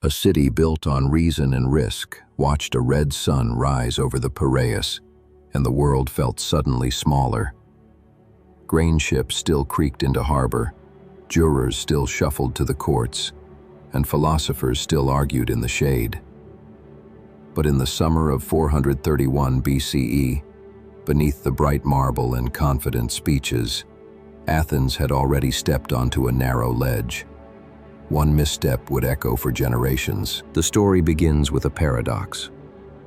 A city built on reason and risk watched a red sun rise over the Piraeus, and the world felt suddenly smaller. Grain ships still creaked into harbor, jurors still shuffled to the courts, and philosophers still argued in the shade. But in the summer of 431 BCE, beneath the bright marble and confident speeches, Athens had already stepped onto a narrow ledge. One misstep would echo for generations. The story begins with a paradox.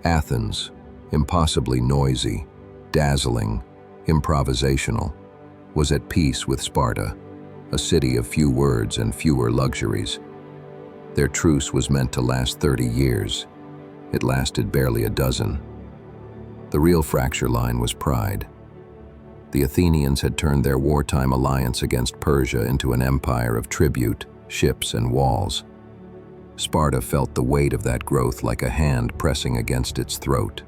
Athens, impossibly noisy, dazzling, improvisational, was at peace with Sparta, a city of few words and fewer luxuries. Their truce was meant to last 30 years. It lasted barely a dozen. The real fracture line was pride. The Athenians had turned their wartime alliance against Persia into an empire of tribute, ships, and walls. Sparta felt the weight of that growth like a hand pressing against its throat.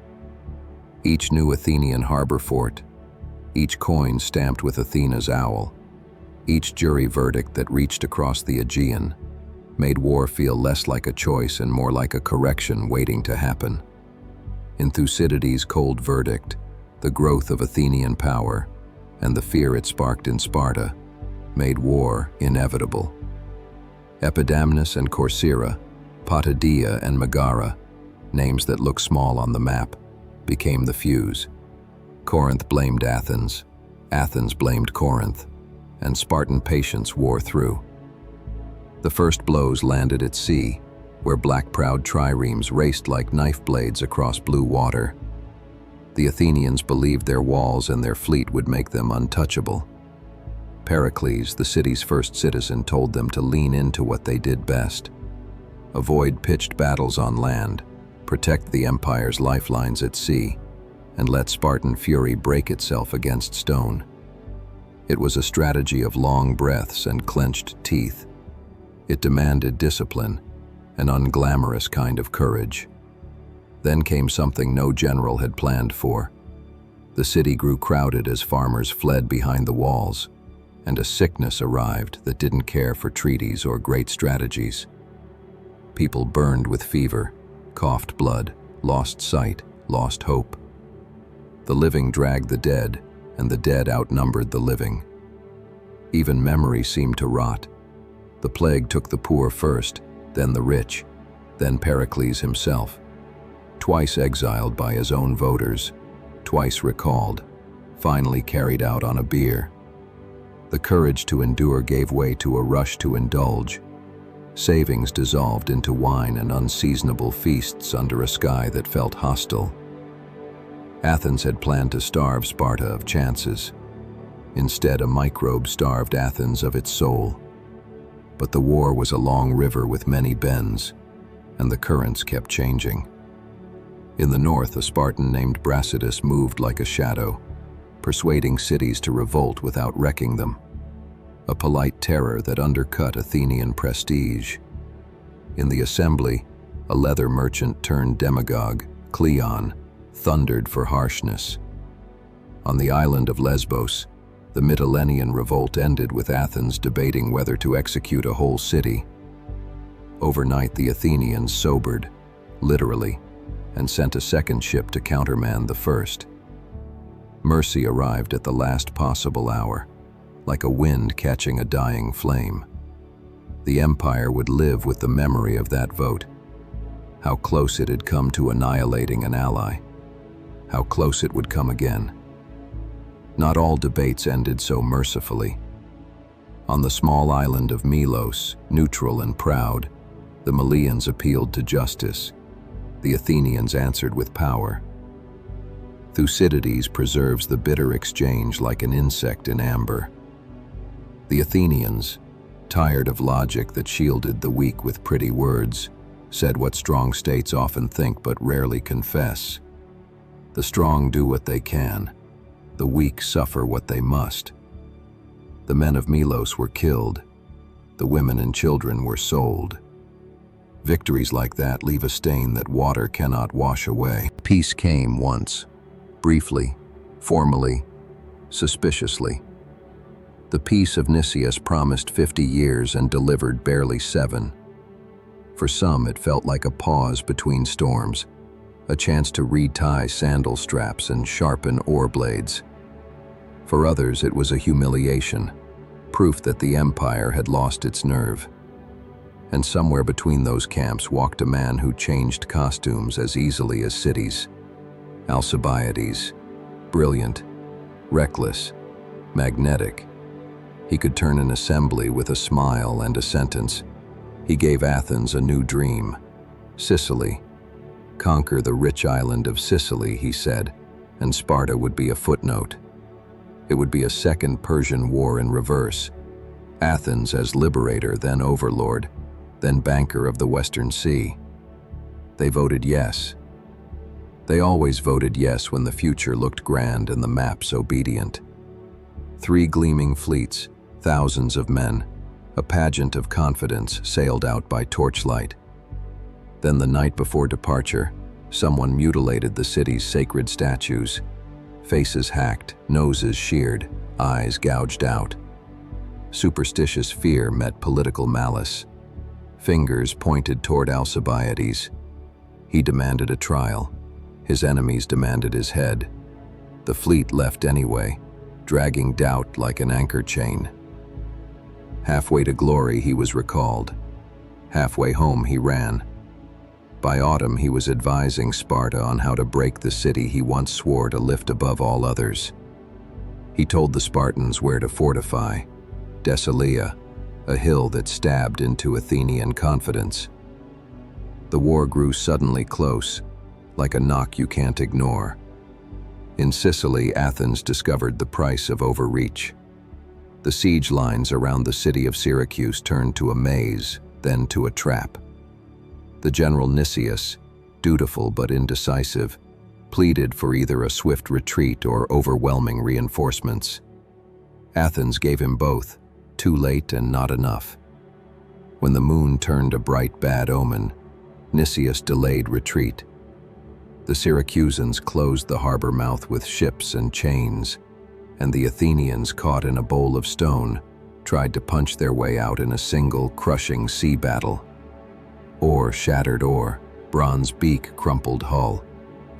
Each new Athenian harbor fort, each coin stamped with Athena's owl, each jury verdict that reached across the Aegean, made war feel less like a choice and more like a correction waiting to happen. In Thucydides' cold verdict, the growth of Athenian power and the fear it sparked in Sparta made war inevitable. Epidamnus and Corcyra, Potidaea and Megara, names that look small on the map, became the fuse. Corinth blamed Athens, Athens blamed Corinth, and Spartan patience wore through. The first blows landed at sea, where black-prowed triremes raced like knife blades across blue water. The Athenians believed their walls and their fleet would make them untouchable. Pericles, the city's first citizen, told them to lean into what they did best. Avoid pitched battles on land, protect the empire's lifelines at sea, and let Spartan fury break itself against stone. It was a strategy of long breaths and clenched teeth. It demanded discipline, an unglamorous kind of courage. Then came something no general had planned for. The city grew crowded as farmers fled behind the walls, and a sickness arrived that didn't care for treaties or great strategies. People burned with fever, coughed blood, lost sight, lost hope. The living dragged the dead, and the dead outnumbered the living. Even memory seemed to rot. The plague took the poor first, then the rich, then Pericles himself. Twice exiled by his own voters, twice recalled, finally carried out on a bier. The courage to endure gave way to a rush to indulge. Savings dissolved into wine and unseasonable feasts under a sky that felt hostile. Athens had planned to starve Sparta of chances. Instead, a microbe starved Athens of its soul. But the war was a long river with many bends, and the currents kept changing. In the north, a Spartan named Brasidas moved like a shadow, persuading cities to revolt without wrecking them. A polite terror that undercut Athenian prestige. In the assembly, a leather merchant turned demagogue, Cleon, thundered for harshness. On the island of Lesbos, the Mytilenean revolt ended with Athens debating whether to execute a whole city. Overnight, the Athenians sobered, literally, and sent a second ship to countermand the first. Mercy arrived at the last possible hour, like a wind catching a dying flame. The empire would live with the memory of that vote. How close it had come to annihilating an ally. How close it would come again. Not all debates ended so mercifully. On the small island of Melos, neutral and proud, the Melians appealed to justice. The Athenians answered with power. Thucydides preserves the bitter exchange like an insect in amber. The Athenians, tired of logic that shielded the weak with pretty words, said what strong states often think but rarely confess. The strong do what they can. The weak suffer what they must. The men of Melos were killed. The women and children were sold. Victories like that leave a stain that water cannot wash away. Peace came once, briefly, formally, suspiciously. The peace of Nicias promised 50 years and delivered barely 7. For some, it felt like a pause between storms, a chance to retie sandal straps and sharpen oar blades. For others, it was a humiliation, proof that the empire had lost its nerve. And somewhere between those camps walked a man who changed costumes as easily as cities. Alcibiades, brilliant, reckless, magnetic. He could turn an assembly with a smile and a sentence. He gave Athens a new dream. Sicily. Conquer the rich island of Sicily, he said, and Sparta would be a footnote. It would be a second Persian War in reverse. Athens as liberator, then overlord, then banker of the Western Sea. They voted yes. They always voted yes when the future looked grand and the maps obedient. 3 gleaming fleets, thousands of men, a pageant of confidence sailed out by torchlight. Then the night before departure, someone mutilated the city's sacred statues. Faces hacked, noses sheared, eyes gouged out. Superstitious fear met political malice. Fingers pointed toward Alcibiades. He demanded a trial. His enemies demanded his head. The fleet left anyway, dragging doubt like an anchor chain. Halfway to glory, he was recalled. Halfway home, he ran. By autumn, he was advising Sparta on how to break the city he once swore to lift above all others. He told the Spartans where to fortify. Decilia, a hill that stabbed into Athenian confidence. The war grew suddenly close, like a knock you can't ignore. In Sicily, Athens discovered the price of overreach. The siege lines around the city of Syracuse turned to a maze, then to a trap. The general Nicias, dutiful but indecisive, pleaded for either a swift retreat or overwhelming reinforcements. Athens gave him both, too late and not enough. When the moon turned a bright bad omen, Nicias delayed retreat. The Syracusans closed the harbor mouth with ships and chains, and the Athenians, caught in a bowl of stone, tried to punch their way out in a single, crushing sea battle. Oar shattered oar, bronze beak crumpled hull,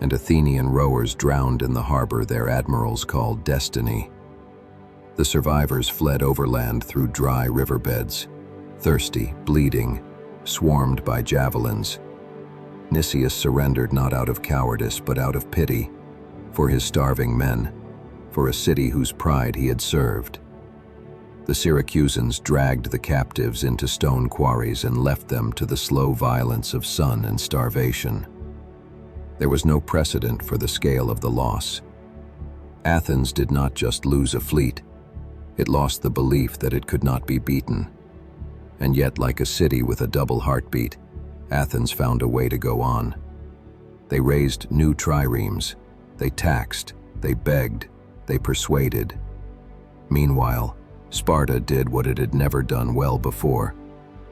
and Athenian rowers drowned in the harbor their admirals called destiny. The survivors fled overland through dry riverbeds, thirsty, bleeding, swarmed by javelins. Nicias surrendered not out of cowardice but out of pity, for his starving men, for a city whose pride he had served. The Syracusans dragged the captives into stone quarries and left them to the slow violence of sun and starvation. There was no precedent for the scale of the loss. Athens did not just lose a fleet, it lost the belief that it could not be beaten. And yet, like a city with a double heartbeat, Athens found a way to go on. They raised new triremes, they taxed, they begged, they persuaded. Meanwhile, Sparta did what it had never done well before.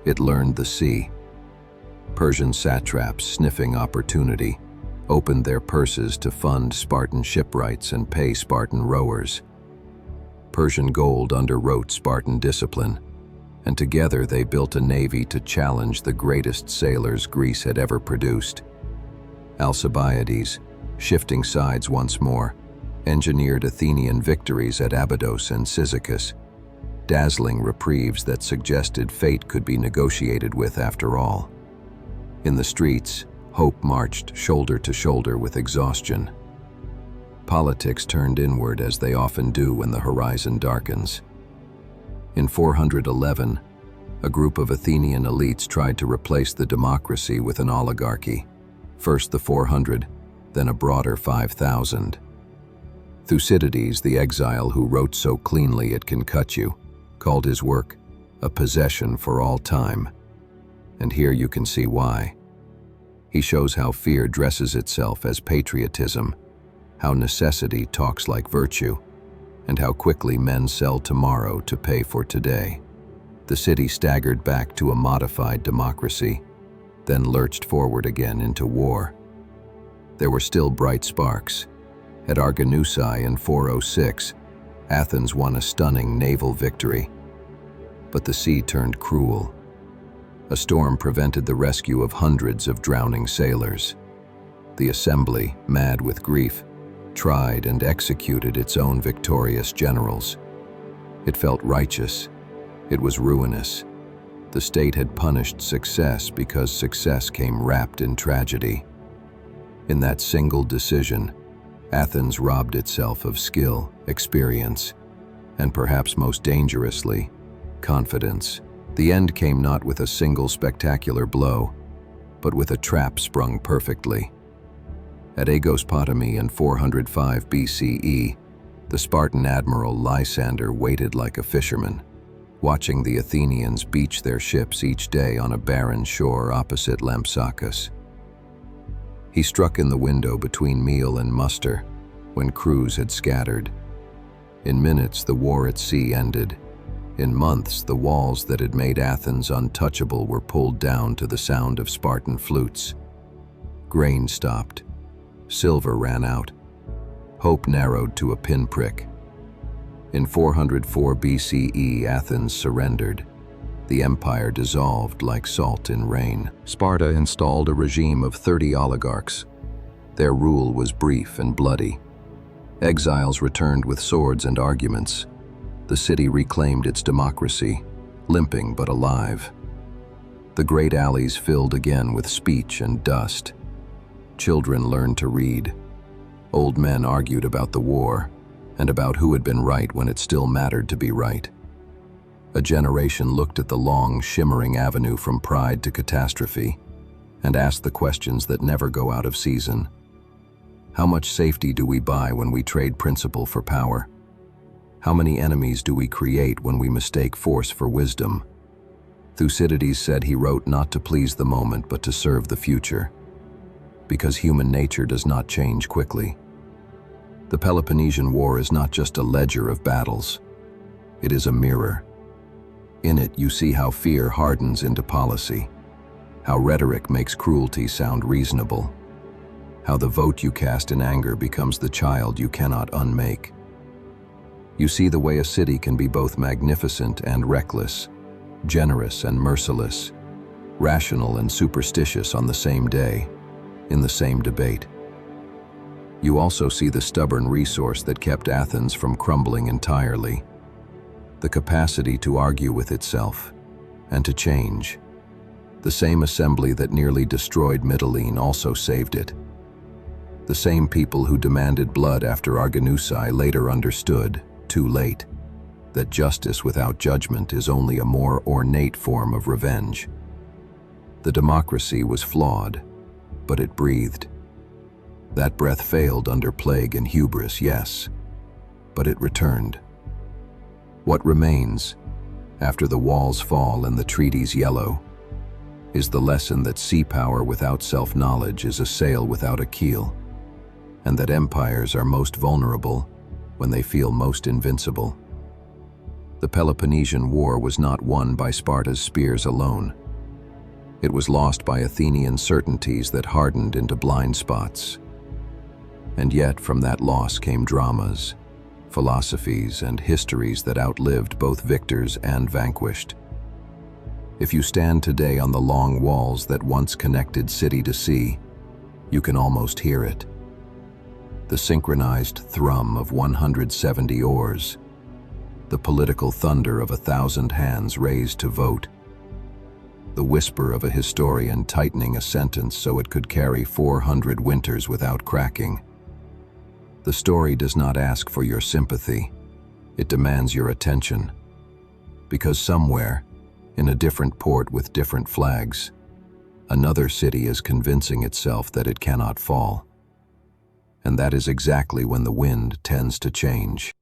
It learned the sea. Persian satraps, sniffing opportunity, opened their purses to fund Spartan shipwrights and pay Spartan rowers. Persian gold underwrote Spartan discipline, and together they built a navy to challenge the greatest sailors Greece had ever produced. Alcibiades, shifting sides once more, engineered Athenian victories at Abydos and Cyzicus, dazzling reprieves that suggested fate could be negotiated with after all. In the streets, hope marched shoulder to shoulder with exhaustion. Politics turned inward as they often do when the horizon darkens. In 411, a group of Athenian elites tried to replace the democracy with an oligarchy. First the 400, then a broader 5,000. Thucydides, the exile who wrote so cleanly it can cut you, called his work a possession for all time. And here you can see why. He shows how fear dresses itself as patriotism, how necessity talks like virtue, and how quickly men sell tomorrow to pay for today. The city staggered back to a modified democracy, then lurched forward again into war. There were still bright sparks. At Arginusae in 406, Athens won a stunning naval victory. But the sea turned cruel. A storm prevented the rescue of hundreds of drowning sailors. The assembly, mad with grief, tried and executed its own victorious generals. It felt righteous. It was ruinous. The state had punished success because success came wrapped in tragedy. In that single decision, Athens robbed itself of skill, experience, and perhaps most dangerously, confidence. The end came not with a single spectacular blow, but with a trap sprung perfectly. At Aegospotami in 405 BCE, the Spartan admiral Lysander waited like a fisherman, watching the Athenians beach their ships each day on a barren shore opposite Lampsacus. He struck in the window between meal and muster, when crews had scattered. In minutes, the war at sea ended. In months, the walls that had made Athens untouchable were pulled down to the sound of Spartan flutes. Grain stopped. Silver ran out. Hope narrowed to a pinprick. In 404 BCE, Athens surrendered. The empire dissolved like salt in rain. Sparta installed a regime of 30 oligarchs. Their rule was brief and bloody. Exiles returned with swords and arguments. The city reclaimed its democracy, limping but alive. The great alleys filled again with speech and dust. Children learned to read. Old men argued about the war and about who had been right when it still mattered to be right. A generation looked at the long, shimmering avenue from pride to catastrophe and asked the questions that never go out of season. How much safety do we buy when we trade principle for power? How many enemies do we create when we mistake force for wisdom? Thucydides said he wrote not to please the moment but to serve the future, because human nature does not change quickly. The Peloponnesian War is not just a ledger of battles. It is a mirror. In it, you see how fear hardens into policy, how rhetoric makes cruelty sound reasonable, how the vote you cast in anger becomes the child you cannot unmake. You see the way a city can be both magnificent and reckless, generous and merciless, rational and superstitious on the same day, in the same debate. You also see the stubborn resource that kept Athens from crumbling entirely, the capacity to argue with itself and to change. The same assembly that nearly destroyed Mytilene also saved it. The same people who demanded blood after Arginusae later understood, too late, that justice without judgment is only a more ornate form of revenge. The democracy was flawed, but it breathed. That breath failed under plague and hubris, yes, but it returned. What remains, after the walls fall and the treaties yellow, is the lesson that sea power without self-knowledge is a sail without a keel, and that empires are most vulnerable when they feel most invincible. The Peloponnesian War was not won by Sparta's spears alone. It was lost by Athenian certainties that hardened into blind spots. And yet from that loss came dramas, philosophies, and histories that outlived both victors and vanquished. If you stand today on the long walls that once connected city to sea, you can almost hear it. The synchronized thrum of 170 oars, the political thunder of 1,000 hands raised to vote, the whisper of a historian tightening a sentence so it could carry 400 winters without cracking. The story does not ask for your sympathy, it demands your attention. Because somewhere, in a different port with different flags, another city is convincing itself that it cannot fall. And that is exactly when the wind tends to change.